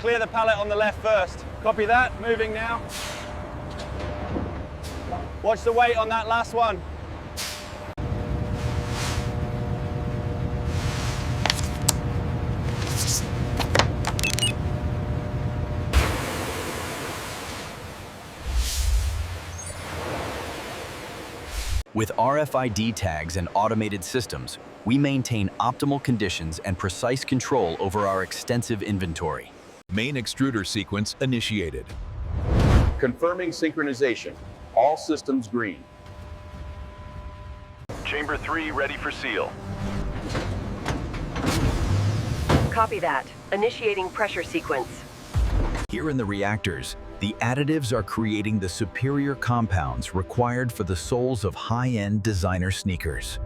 Clear the pallet on the left first. Copy that, moving now. Watch the weight on that last one. With RFID tags and automated systems, we maintain optimal conditions and precise control over our extensive inventory. Main extruder sequence initiated. Confirming synchronization. All systems green. Chamber 3 ready for seal. Copy that. Initiating pressure sequence. Here in the reactors, the additives are creating the superior compounds required for the soles of high-end designer sneakers.